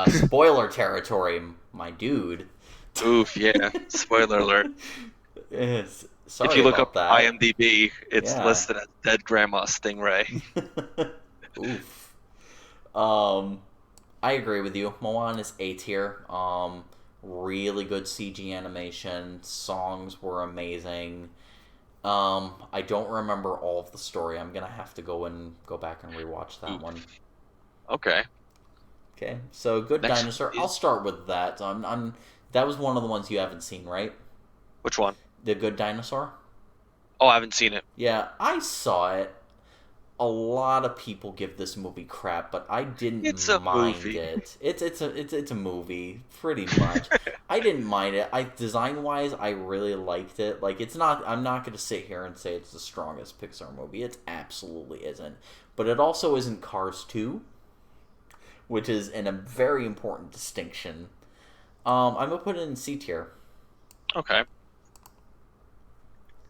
Spoiler territory, my dude. Oof, yeah. Spoiler alert. Yes, If sorry you look up about that. IMDb, it's Yeah. listed as Dead Grandma Stingray. Oof. Um, I agree with you. Moana is A tier. Really good CG animation. Songs were amazing. I don't remember all of the story. I'm gonna have to go back and rewatch that one. Oof. Okay. Okay, so Good Next Dinosaur. I'll is start with that. That was one of the ones you haven't seen, right? which one? The Good Dinosaur. Oh, I haven't seen it. Yeah, I saw it. A lot of people give this movie crap, but I didn't It's a mind movie. it. It's a movie, pretty much. I didn't mind it. I design wise, I really liked it. Like it's not. I'm not gonna sit here and say it's the strongest Pixar movie. It absolutely isn't. But it also isn't Cars 2, which is a very important distinction. I'm gonna put it in C tier. Okay.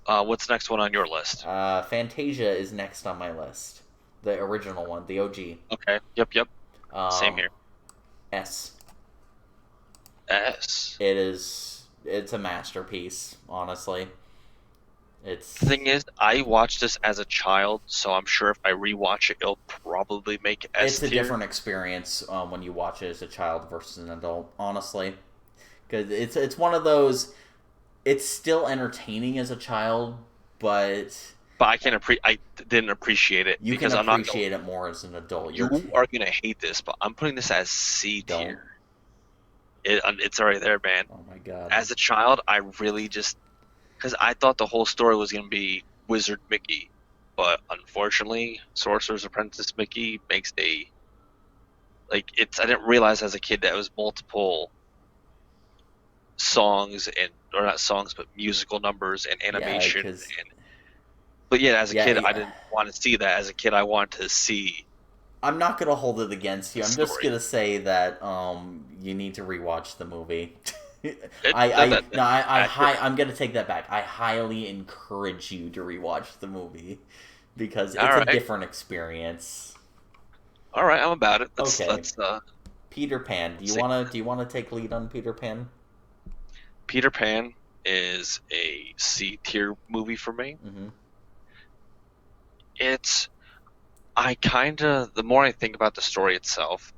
What's the next one on your list? Fantasia is next on my list. The original one, the OG. Okay. Yep, yep. Same Um, here. S. S. It's a masterpiece, honestly. The It's thing is, I watched this as a child, so I'm sure if I rewatch it, it'll probably make S it's a tier. different experience when you watch it as a child versus an adult, honestly. Because it's one of those. It's still entertaining as a child, but But I didn't appreciate it you can because I'm not gonna. appreciate it more as an adult. You are gonna hate this, but I'm putting this as C Don't. tier. It's already there, man. Oh my god. As a child, I really just because I thought the whole story was gonna be Wizard Mickey, but unfortunately, Sorcerer's Apprentice Mickey makes a like it's. I didn't realize as a kid that it was multiple songs and or not songs, but musical numbers and Yeah, animation because and. But yeah, as a yeah, kid, I yeah. didn't want to see that. As a kid, I wanted to see I'm not gonna hold it against the you. I'm just story. gonna say that you need to rewatch the movie. It, that, that, No, that's accurate. I'm gonna take that back. I highly encourage you to rewatch the movie because All it's a right, different experience. all right, I'm about it. Okay, Let's Peter Pan. see. Do you wanna take lead on Peter Pan? Peter Pan is a C tier movie for me. Mm-hmm. It's I kind of the more I think about the story itself,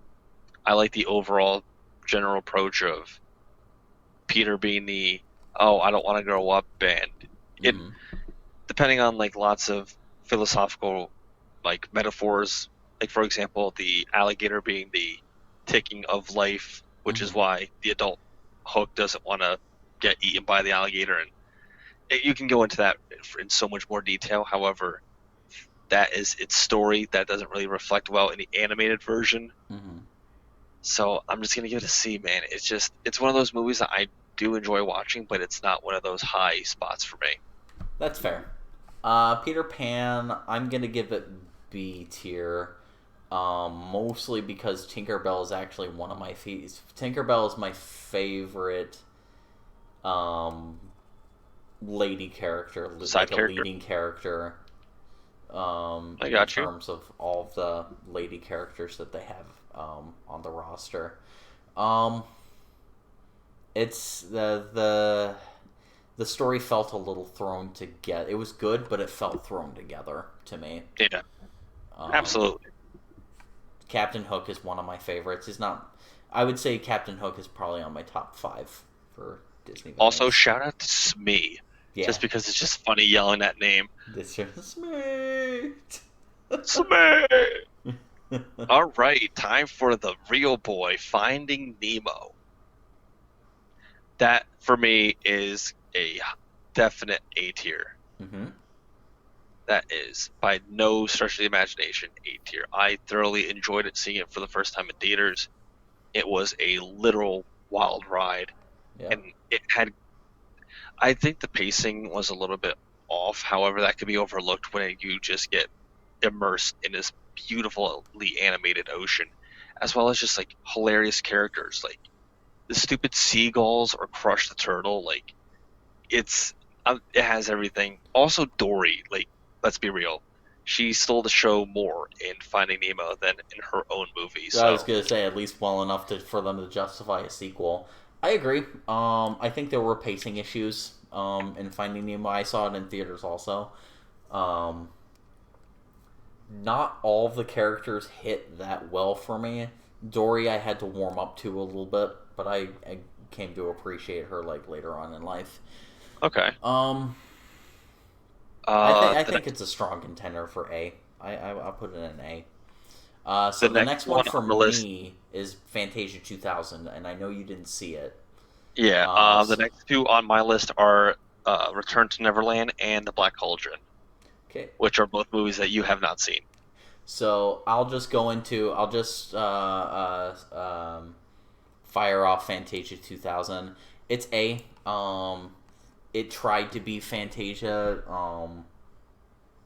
I like the overall general approach of Peter being the oh I don't want to grow up and it Mm-hmm. depending on like lots of philosophical like metaphors, like for example the alligator being the ticking of life, which is Mm-hmm. why the adult Hook doesn't want to get eaten by the alligator, and you can go into that in so much more detail. However, that is its story that doesn't really reflect well in the animated version. Mm-hmm. So I'm just gonna give it a C, man. It's one of those movies that I do enjoy watching, but it's not one of those high spots for me. That's fair. Peter Pan. I'm gonna give it B tier. Mostly because Tinkerbell is actually one of my Tinkerbell is my favorite um, lady character, Side like a character, leading character. I In got you. terms of all of the lady characters that they have on the roster, um, it's the story felt a little thrown together. It was good, but it felt thrown together to me. Yeah, Um, absolutely. Captain Hook is one of my favorites. He's not. I would say Captain Hook is probably on my top five for Disney Also, villains. shout out to Smee, Yeah, just because it's just funny yelling that name. this is me. Smee. All right, time for the real boy, Finding Nemo. That for me is a definite A tier. Mm-hmm. That is by no stretch of the imagination A tier. I thoroughly enjoyed it seeing it for the first time in theaters. It was a literal wild ride, Yep. and it had. I think the pacing was a little bit off. However, that could be overlooked when you just get immersed in this beautifully animated ocean, as well as just like hilarious characters like the stupid seagulls or Crush the Turtle. Like it's it has everything. Also Dory, like let's be real, she stole the show more in Finding Nemo than in her own movie. I was So gonna say at least well enough for them to justify a sequel. I agree. I think there were pacing issues in Finding Nemo. I saw it in theaters also. Um, Not all of the characters hit that well for me. Dory, I had to warm up to a little bit, but I came to appreciate her like later on in life. okay. Um, I The think next it's a strong contender for A. I'll put it in A. the So the next next one one for on the list. me is Fantasia 2000, and I know you didn't see it. Yeah. Uh, The next two on my list are Return to Neverland and The Black Cauldron, okay, which are both movies that you have not seen. so I'll just fire off Fantasia 2000. It's A. It tried to be Fantasia.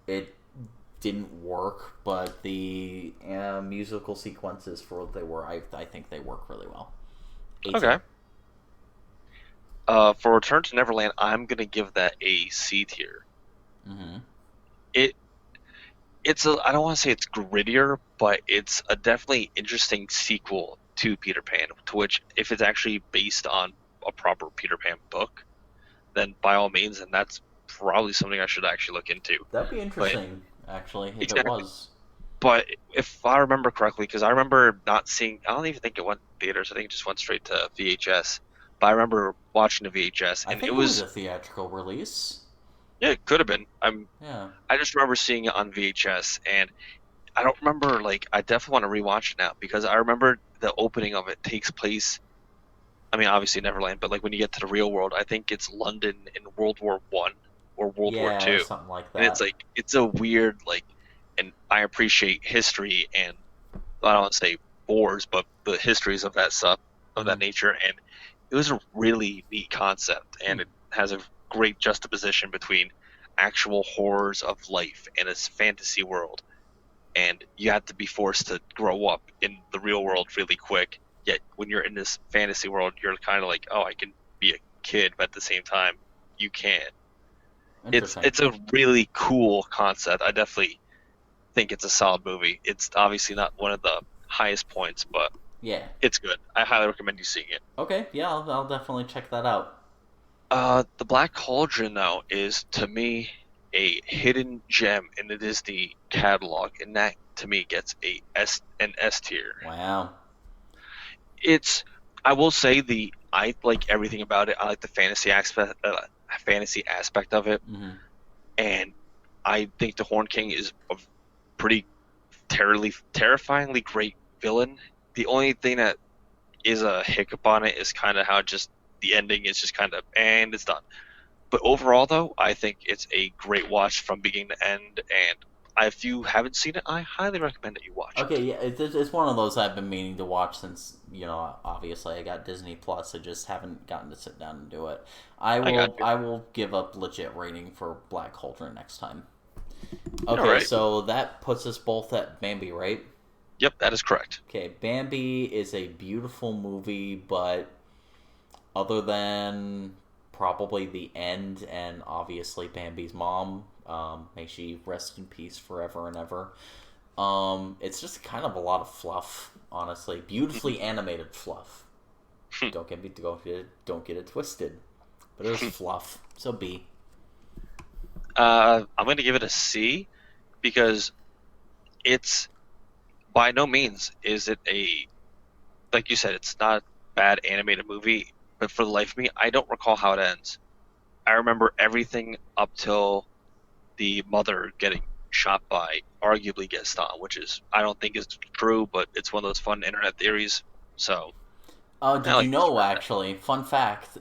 It didn't work, but the musical sequences for what they were, I think they work really well. A tier. Okay. For Return to Neverland, I'm gonna give that a C tier. Mm-hmm. It it's a I don't want to say it's grittier, but it's a definitely interesting sequel to Peter Pan. To which, if it's actually based on a proper Peter Pan book, then by all means, and that's probably something I should actually look into. That'd be But interesting, actually, if it exactly. was. But if I remember correctly, because I remember not seeing, I don't even think it went to theaters. I think it just went straight to VHS. But I remember watching the VHS, I and it think it was was, a theatrical release. yeah, it could have been. Yeah. I just remember seeing it on VHS, and I don't remember, like, I definitely want to rewatch it now because I remember the opening of it takes place. I mean, obviously Neverland, but like when you get to the real world, I think it's London in World War I or World War II, Something like and it's that. like it's a weird like, and I appreciate history and I don't want to say wars, but the histories of that stuff of that Mm-hmm. nature, and it was a really neat concept, and it has a great juxtaposition between actual horrors of life and a fantasy world, and you have to be forced to grow up in the real world really quick. Yet when you're in this fantasy world, you're kind of like, oh, I can be a kid, but at the same time, you can't. Interesting. It's a really cool concept. I definitely think it's a solid movie. It's obviously not one of the highest points, but Yeah. it's good. I highly recommend you seeing it. Okay. Yeah, I'll definitely check that out. The Black Cauldron, though, is to me a hidden gem, and it is the catalog, and that to me gets an S tier. Wow. It's I will say I like everything about it. I like the fantasy aspect of it, Mm-hmm. and I think the Horn King is a pretty terrifyingly great villain. The only thing that is a hiccup on it is kind of how just the ending is just kind of and it's done. But overall, though, I think it's a great watch from beginning to end. And if you haven't seen it, I highly recommend that you watch Okay, it. yeah, it's one of those I've been meaning to watch since obviously I got Disney Plus. I just haven't gotten to sit down and do it. I got you. I will give up legit rating for Black Cauldron next time. All Okay, right. so that puts us both at Bambi, right? Yep, that is correct. Okay, Bambi is a beautiful movie, but other than probably the end and obviously Bambi's mom, may she rest in peace forever and ever. It's just kind of a lot of fluff, honestly. Beautifully animated fluff. Don't get it twisted. But it was fluff. So B. I'm going to give it a C because it's by no means is it a like you said, it's not a bad animated movie. But for the life of me, I don't recall how it ends. I remember everything up till the mother getting shot by arguably Gaston, which is I don't think is true, but it's one of those fun internet theories. So I Did you like to know spread that. actually? Fun fact.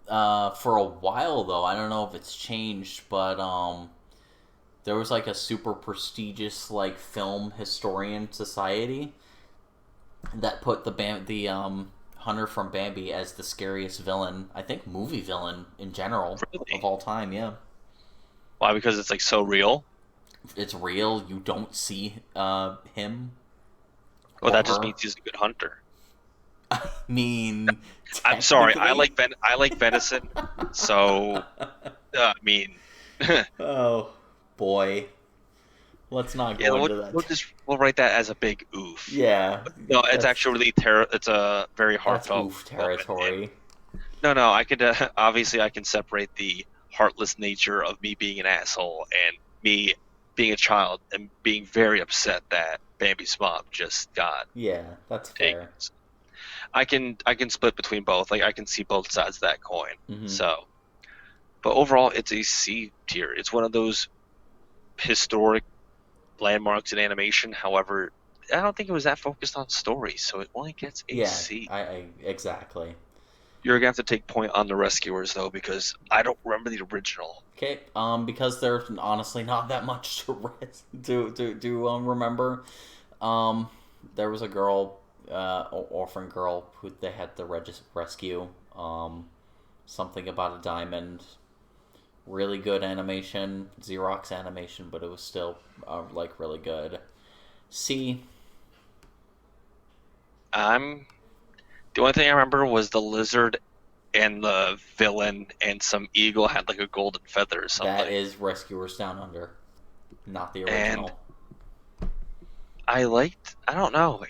For a while though, I don't know if it's changed, but there was like a super prestigious like film historian society that put the Hunter from Bambi as the scariest villain. I think movie villain in general of Really? all time. Yeah, Why? Because it's like so real. it's real. You don't see him Well, or that just her. means he's a good hunter. I mean, I'm sorry, technically. I like venison, so I mean, Oh boy. Let's not Yeah, go into that. we'll write that as a big oof. Yeah, No, it's that's actually it's a very that's heartfelt oof moment. And territory. no, I could obviously I can separate the heartless nature of me being an asshole and me being a child and being very upset that Bambi's mom just got Yeah, that's taken. fair. I can split between both. Like I can see both sides of that coin. Hmm. So, but overall, it's a C tier. It's one of those historic landmarks in animation. However, I don't think it was that focused on story, so it only gets a Yeah, C. I exactly. You're gonna have to take point on the Rescuers though, because I don't remember the original. Okay, because there's honestly not that much remember. Um, there was a girl, orphan girl, who they had to rescue. Something about a diamond. Really good animation, Xerox animation, but it was still like really good. C. I'm the only thing I remember was the lizard and the villain and some eagle had like a golden feather or That something. is Rescuers Down Under, not the And original. I don't know,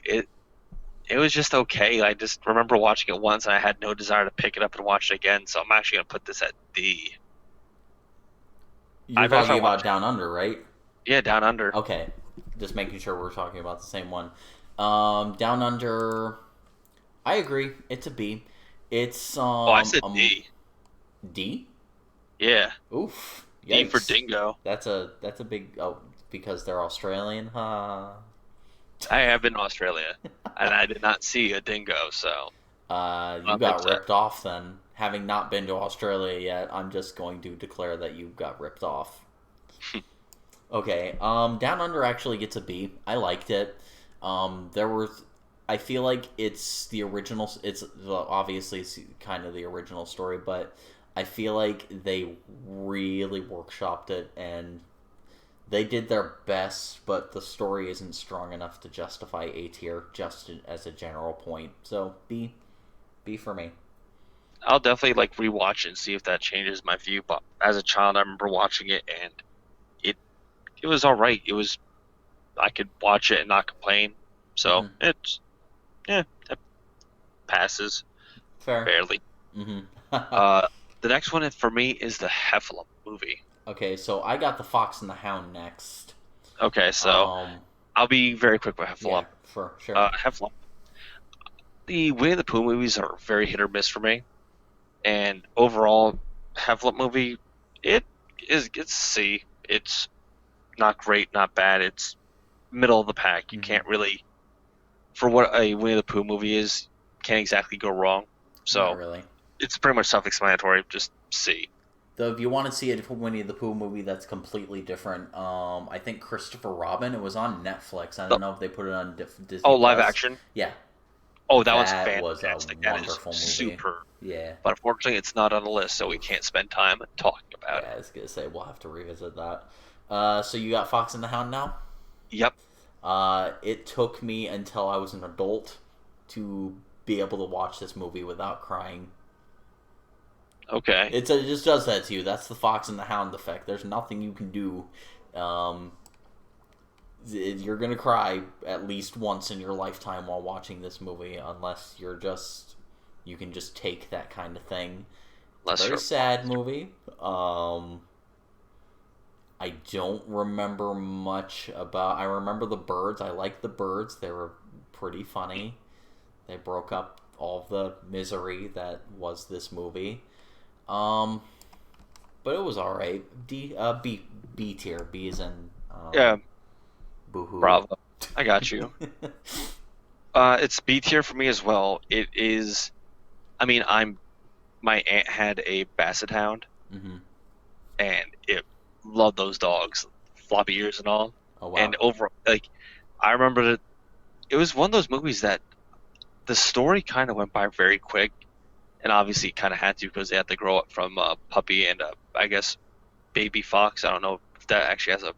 it was just okay. I just remember watching it once and I had no desire to pick it up and watch it again, so I'm actually gonna put this at D. I You're bet if I talking watch about Down Under, right? yeah, Down Under. Okay, just making sure we're talking about the same one. Down Under, I agree. It's a B. It's Oh, I said D. D. Yeah, Oof, D for yikes. Dingo. That's a big because they're Australian, huh? I have been to Australia and I did not see a dingo, so You nothing got to ripped off then. Having not been to Australia yet, I'm just going to declare that you got ripped off. Okay, Down Under actually gets a B. I liked it. There were, I feel like it's the original. It's well, obviously it's kind of the original story, but I feel like they really workshopped it and they did their best, but the story isn't strong enough to justify A tier just as a general point. So B, B for me. I'll definitely like rewatch it and see if that changes my view. But as a child, I remember watching it and it it was all right. It was I could watch it and not complain. So Mm-hmm. it's yeah, it passes Fair. barely. Mm-hmm. Uh, the next one for me is the Heffalump movie. Okay, so I got the Fox and the Hound next. Okay, so Um, I'll be very quick with yeah, Heffalump. for sure. Heffalump. The Winnie the Pooh movies are very hit or miss for me, and overall, Heffalump movie, it it's C. It's not great, not bad. It's middle of the pack. You Mm-hmm. can't really, for what a Winnie the Pooh movie is, can't exactly go wrong. Not So really. it's pretty much self-explanatory. Just C. Though, if you want to see a Winnie the Pooh movie that's completely different, I think Christopher Robin. It was on Netflix. I The, don't know if they put it on Disney oh, live Plus. action. Yeah, Oh, that one's that was a fantastic. That is wonderful movie. super. Yeah, But unfortunately, it's not on the list, so we can't oof. spend time talking about Yeah, it. I was gonna say we'll have to revisit that. So you got Fox and the Hound now. Yep. It took me until I was an adult to be able to watch this movie without crying. Okay. It just does that to you. That's the Fox and the Hound effect. There's nothing you can do. Um, you're gonna cry at least once in your lifetime while watching this movie, unless you can just take that kind of thing. It's a Unless very you're a sad monster. movie. I don't remember much about. I remember the birds. I liked the birds. They were pretty funny. They broke up all the misery that was this movie. Um, but it was all right. B tier. B is in Yeah, boohoo. bravo. I got you. It's B tier for me as well. It is. I mean, my aunt had a basset hound, Mm-hmm. and it loved those dogs, floppy ears and all. Oh And wow. over, like, I remember that it was one of those movies that the story kind of went by very quick, and obviously kind of had to because they had to grow up from a puppy and I guess baby fox. I don't know if that actually has a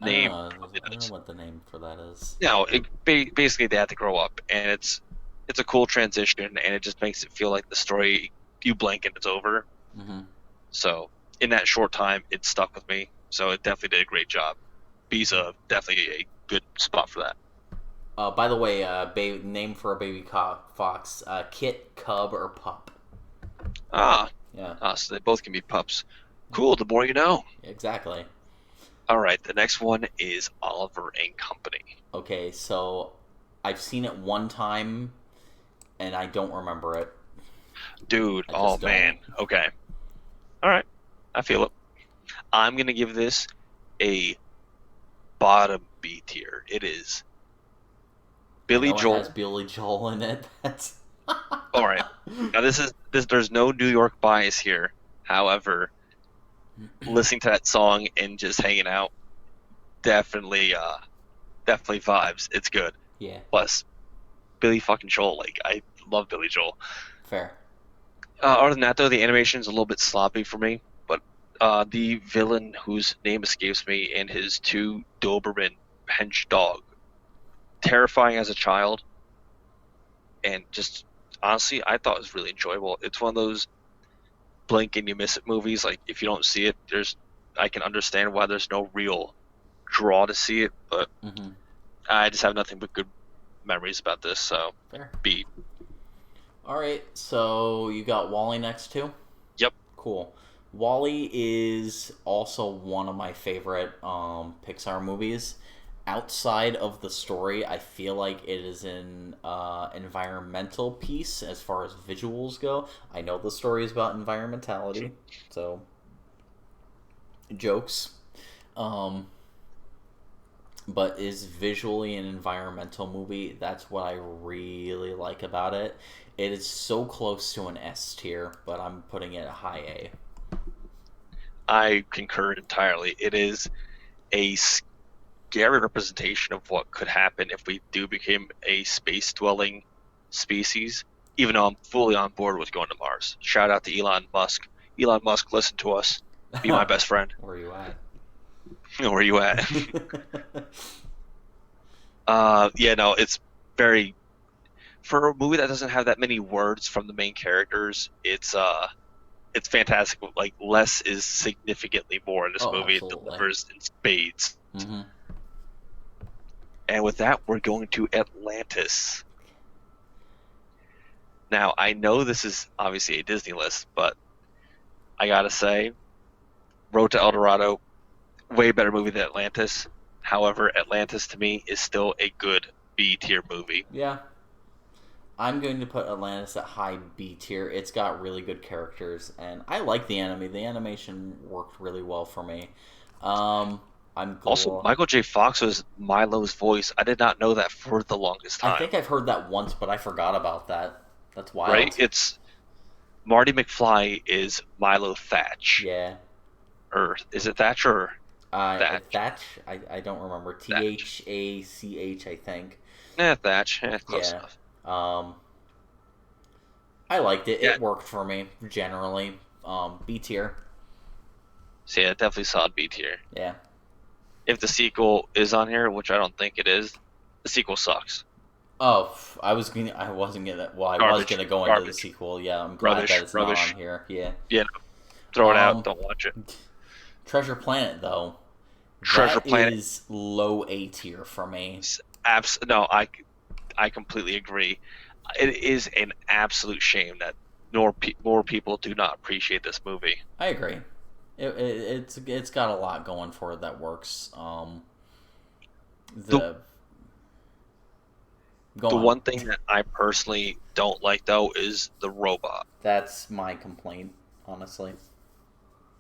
I don't name. know. Probably I don't know does. what the name for that is. No, basically they had to grow up, and it's a cool transition, and it just makes it feel like the story you blink and it's over. Mm-hmm. So in that short time, it stuck with me. So it definitely did a great job. B's definitely a good spot for that. By the way, name for a baby fox: kit, cub, or pup. Ah, Yeah, so they both can be pups. Cool. The more you know. exactly. All right. The next one is Oliver and Company. Okay, so I've seen it one time and I don't remember it. Dude. I Oh just don't. man. Okay. All right. I feel it. I'm gonna give this a bottom B tier. It is I Billy know it has Joel. Billy Joel in it. That's All right. Now this is this. There's no New York bias here. However, listening to that song and just hanging out definitely, definitely vibes. It's good. yeah, Plus, Billy fucking Joel. Like I love Billy Joel. fair. Other than that, though, the animation is a little bit sloppy for me. But the villain, whose name escapes me, and his two Doberman hench dog, terrifying as a child, and just honestly, I thought it was really enjoyable. It's one of those blink and you miss it movies. Like if you don't see it, there's I can understand why there's no real draw to see it, but Mm-hmm. I just have nothing but good memories about this. So, Fair. B. All right, so you got Wally next too. Yep. Cool. Wally is also one of my favorite Pixar movies. Outside of the story, I feel like it is an environmental piece as far as visuals go. I know the story is about environmentality, so jokes. Um, but is visually an environmental movie. That's what I really like about it. It is so close to an S tier, but I'm putting it a high A. I concur entirely. It is a scary representation of what could happen if we do become a space dwelling species, even though I'm fully on board with going to Mars. Shout out to Elon Musk. Elon Musk, listen to us. Be my best friend. Where are you at? Where are you at? Yeah, no, it's very for a movie that doesn't have that many words from the main characters. It's fantastic. Like less is significantly more in this Oh, movie. It absolutely. delivers in spades. Mm-hmm. And with that, we're going to Atlantis. Now, I know this is obviously a Disney list, but I gotta say, Road to El Dorado, way better movie than Atlantis. However, Atlantis to me is still a good B tier movie. Yeah, I'm going to put Atlantis at high B tier. It's got really good characters, and I like the anime. The animation worked really well for me. Um, I'm Also, glad. Michael J. Fox was Milo's voice. I did not know that for the longest I time. think I've heard that once, but I forgot about that. That's Right? wild. It's Marty McFly is Milo Thatch, Yeah. or is it Thatch or Thatch? Thatch. I don't remember. Thatch. Thach. I think. Thatch. Close Yeah. enough. Um, I liked it. Yeah. It worked for me generally. B tier. So yeah, definitely solid B tier. Yeah. If the sequel is on here, which I don't think it is, the sequel sucks. Oh, I was gonna. I wasn't gonna. Well, I was Garbage. gonna go into the Garbage. sequel. Yeah, I'm glad that Rubbish. it's not on Rubbish. here. Yeah. Yeah. Throw it out. Um, Don't watch it. Treasure Planet though, Treasure that Planet. is low A tier for me. No, I completely agree. It is an absolute shame that more people do not appreciate this movie. I agree. It's got a lot going for it that works. The The Go the on. one thing that I personally don't like though is the robot. That's my complaint, honestly.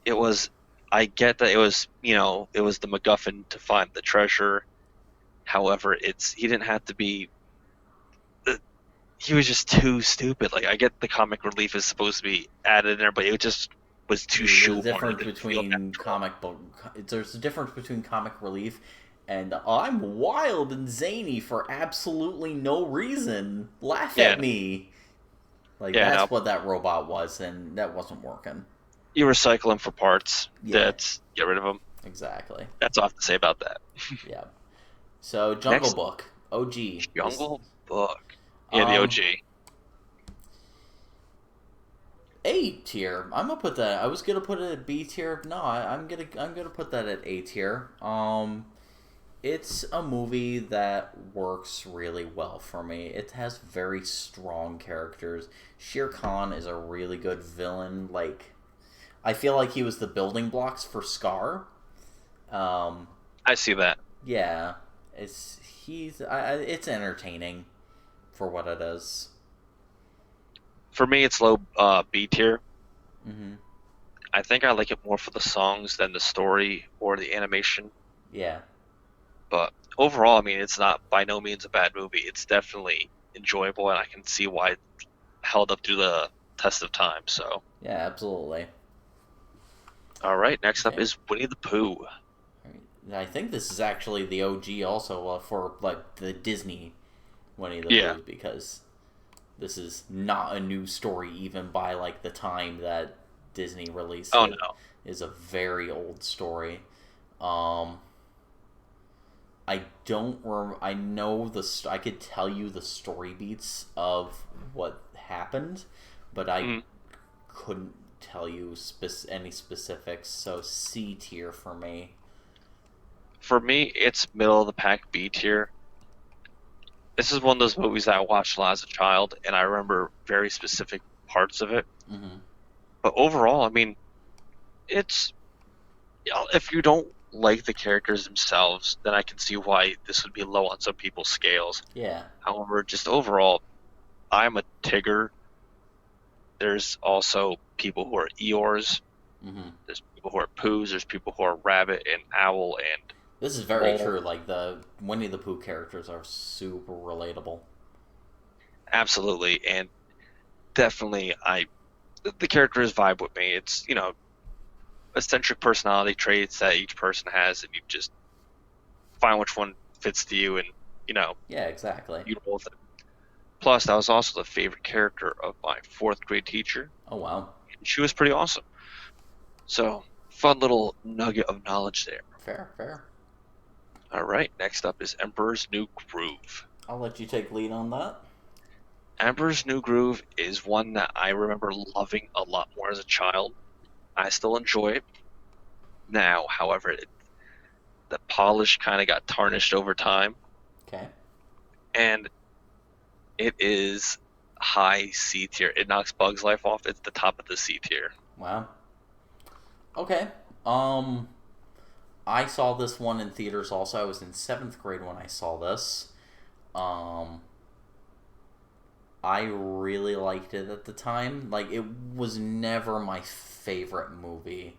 It was I get that it was the MacGuffin to find the treasure. However, he didn't have to be he was just too stupid. Like I get the comic relief is supposed to be added in there, but it just was too There's a shoehorned. It difference didn't feel between natural. comic book. There's a difference between comic relief and I'm wild and zany for absolutely no reason. Laugh Yeah, at me. Like yeah. No, that's what that robot was, and that wasn't working. you recycle them for parts. Yeah, That's get rid of them. exactly. That's all I have to say about that. Yeah. So Jungle Next, Book, OG. This Jungle Book. Yeah, the um OG. A tier. I'm gonna put that. I was gonna put it at B tier. No, I'm gonna put that at A tier. It's a movie that works really well for me. It has very strong characters. Shere Khan is a really good villain. Like, I feel like he was the building blocks for Scar. Um, I see that. yeah, it's entertaining for what it is. For me, it's low B tier. Mm-hmm. I think I like it more for the songs than the story or the animation. Yeah, But overall, I mean, it's not by no means a bad movie. It's definitely enjoyable, and I can see why it held up through the test of time. So, yeah, absolutely. all right, next up Okay. is Winnie the Pooh. I think this is actually the OG also for like the Disney Winnie the Yeah. Pooh because this is not a new story even by like the time that Disney released Oh it. no. Is a very old story. Um, I don't. I know I could tell you the story beats of what happened, but I Mm. couldn't tell you any specifics. So C tier for me. For me, it's middle of the pack B tier. This is one of those movies that I watched a lot as a child, and I remember very specific parts of it. Mm-hmm. But overall, I mean, it's if you don't like the characters themselves, then I can see why this would be low on some people's scales. Yeah. However, just overall, I'm a Tigger. There's also people who are Eeyores. Mm-hmm. There's people who are Poos. There's people who are Rabbit and Owl and This is very Mole. true. Like the Winnie the Pooh characters are super relatable. Absolutely, and definitely, the characters vibe with me. It's eccentric personality traits that each person has, and you just find which one fits to you, and you know Yeah, exactly. you roll with it. Plus, that was also the favorite character of my fourth grade teacher. Oh wow. She was pretty awesome. So, fun little nugget of knowledge there. Fair, fair. All right, next up is Emperor's New Groove. I'll let you take lead on that. Emperor's New Groove is one that I remember loving a lot more as a child. I still enjoy it now, however, the polish kind of got tarnished over time, Okay. and it is high C tier. It knocks Bug's Life off. It's the top of the C tier. Wow. Okay. Um, I saw this one in theaters also. I was in seventh grade when I saw this. Um, I really liked it at the time. Like, it was never my favorite movie.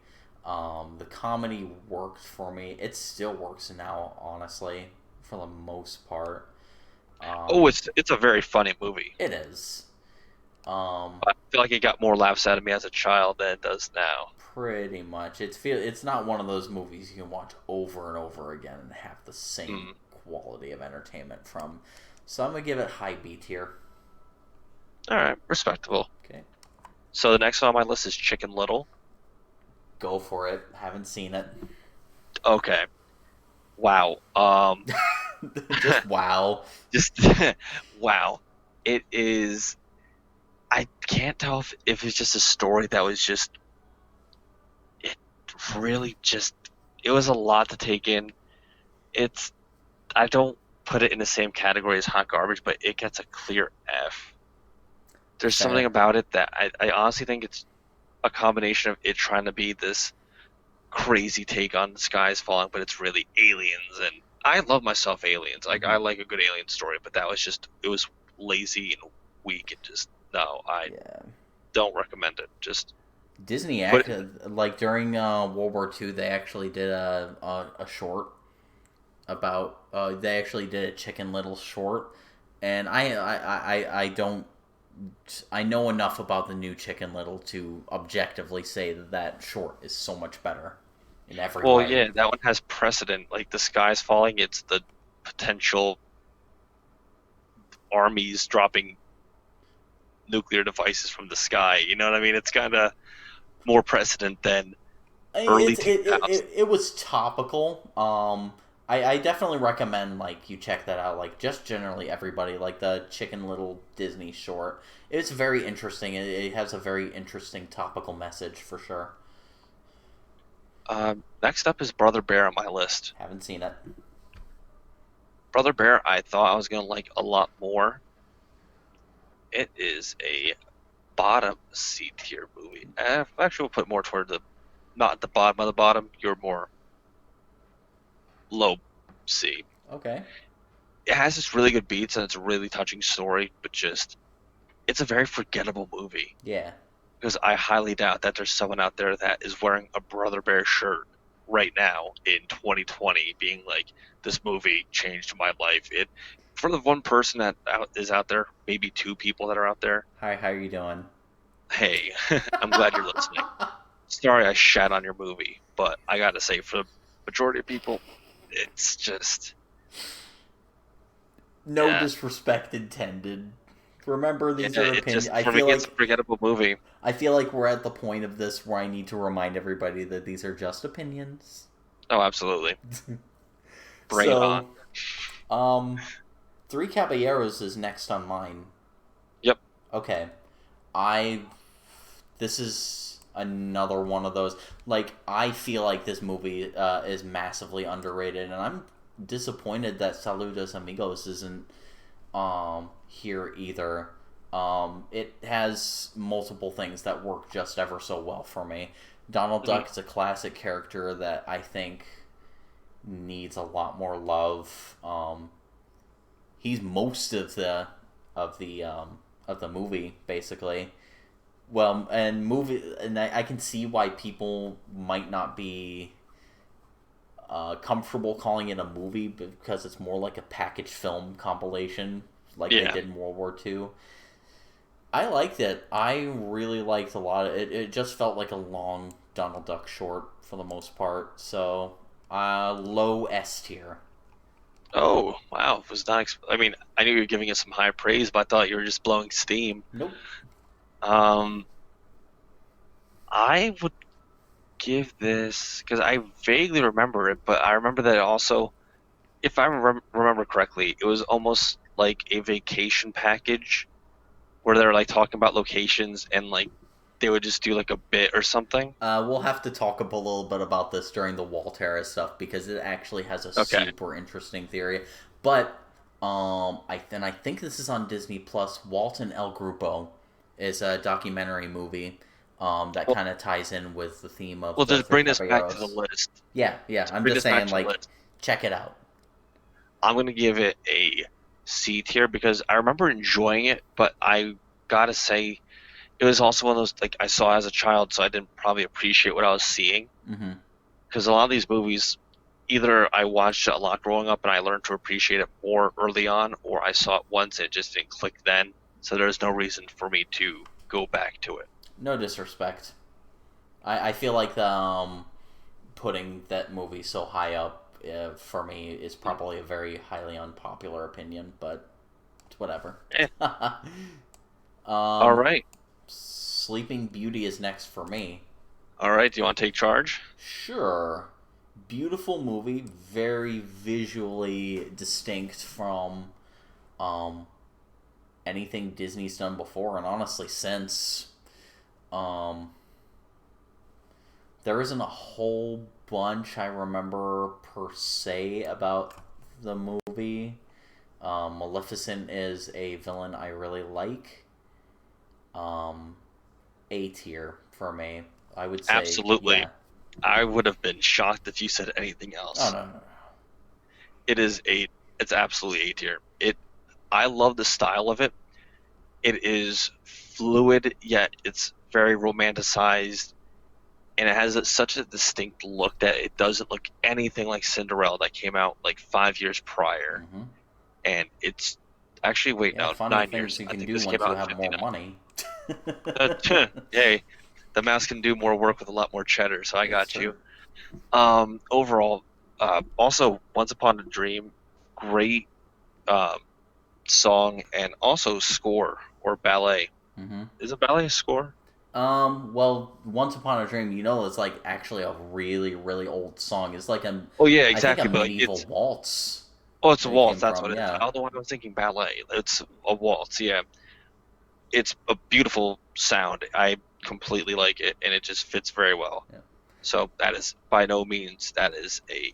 The comedy worked for me. It still works now, honestly, for the most part. Oh, Um, it's a very funny movie. it is. Um, I feel like it got more laughs out of me as a child than it does now. Pretty much. It's not one of those movies you can watch over and over again and have the same Mm. quality of entertainment from. So I'm gonna give it high B tier. All right, respectable. Okay, So the next one on my list is Chicken Little. go for it. Haven't seen it. Okay. Wow. Just wow. Just wow. It is. I can't tell if it's just a story that was just. It really just. It was a lot to take in. It's. I don't put it in the same category as hot garbage, but it gets a clear F. There's something Fair. about it that I honestly think it's a combination of it trying to be this crazy take on the skies falling, but it's really aliens. And I love myself aliens. Like Hmm. I like a good alien story, but that was just it was lazy and weak and just no, I Yeah. don't recommend it. Just Disney put like during World War II, they actually did a short about. They actually did a Chicken Little short, and I don't. I know enough about the new Chicken Little to objectively say that that short is so much better in every well, way. yeah, that one has precedent. Like the skies falling, it's the potential armies dropping nuclear devices from the sky. You know what I mean? It's kind of more precedent than early It's it, it, 2000s. it, it was topical. I definitely recommend like you check that out. Like just generally everybody like the Chicken Little Disney short. It's very interesting. It has a very interesting topical message for sure. Next up is Brother Bear on my list. Haven't seen it. Brother Bear, I thought I was gonna like a lot more. It is a bottom C tier movie. Actually, we'll put more toward the not the bottom of the bottom. You're more low C. Okay. It has this really good beats and it's a really touching story, but just it's a very forgettable movie. Yeah. Because I highly doubt that there's someone out there that is wearing a Brother Bear shirt right now in 2020, being like, "This movie changed my life." It for the one person that is out there, maybe two people that are out there. Hi, how are you doing? Hey, I'm glad you're listening. Sorry I shat on your movie, but I gotta say, for the majority of people, it's just No yeah, disrespect intended. Remember, yeah. these are It opinions. just for me, it's a forgettable movie. I feel like we're at the point of this where I need to remind everybody that these are just opinions. Oh, absolutely. Bring it on. So, um, Three Caballeros is next on mine. Yep. Okay, I. This is another one of those. Like, I feel like this movie is massively underrated, and I'm disappointed that Saludos Amigos isn't here either. It has multiple things that work just ever so well for me. Donald Mhm. Duck is a classic character that I think needs a lot more love. He's most of the of the movie basically. Well, and movie, and I can see why people might not be comfortable calling it a movie because it's more like a package film compilation, like they Yeah. did in World War II. I liked it. I really liked a lot of it. It just felt like a long Donald Duck short for the most part. So, low S tier. Oh, wow. Was not. I mean, I knew you were giving it some high praise, but I thought you were just blowing steam. Nope. Um, I would give this because I vaguely remember it, but I remember that it also, if I remember correctly, it was almost like a vacation package where they're like talking about locations and like they would just do like a bit or something. We'll have to talk a little bit about this during the Wall Terra stuff because it actually has a Okay. super interesting theory. But I think this is on Disney Plus. Walt and El Grupo is a documentary movie that Well, kind of ties in with the theme of well, the just Three bring this back to the Caballeros. list. Yeah, yeah. Just I'm bring just this back saying, to the like, list. check it out. I'm gonna give it a C tier because I remember enjoying it, but I gotta say it was also one of those like I saw as a child, so I didn't probably appreciate what I was seeing. Mm-hmm. Because a lot of these movies, either I watched it a lot growing up and I learned to appreciate it more early on, or I saw it once and it just didn't click then. So there's no reason for me to go back to it. No disrespect. I feel like putting that movie so high up for me is probably a very highly unpopular opinion, but it's whatever. Eh, all um, right, Sleeping Beauty is next for me. all right. Do you want to take charge? Sure. Beautiful movie, very visually distinct from um, anything Disney's done before, and honestly, since. Um, there isn't a whole bunch I remember per se about the movie. Maleficent is a villain I really like. Um, A tier for me. I would say, Absolutely. yeah. I would have been shocked if you said anything Oh, else. no, no, no. It is a. It's absolutely A tier. It. I love the style of it. It is fluid, yet it's very romanticized and it has such a distinct look that it doesn't look anything like Cinderella that came out like 5 years prior. Mm-hmm. And it's actually wait Yeah, no funny 9 years. things you I can think do this came once you out in have more '59. money. Hey, the mouse can do more work with a lot more cheddar, so I It's got true. you. Overall, also Once Upon a Dream, great um, song and also score or ballet. Mm-hmm. Is a ballet a score? Well, Once Upon a Dream, it's like actually a really, really old song. It's like Oh yeah, I think a exactly. But like medieval it's waltz oh, it's a that it waltz. came That's from. what it is. Yeah. I don't know why I was thinking ballet. It's a waltz. Yeah, it's a beautiful sound. I completely like it, and it just fits very well. Yeah. So that is by no means that is a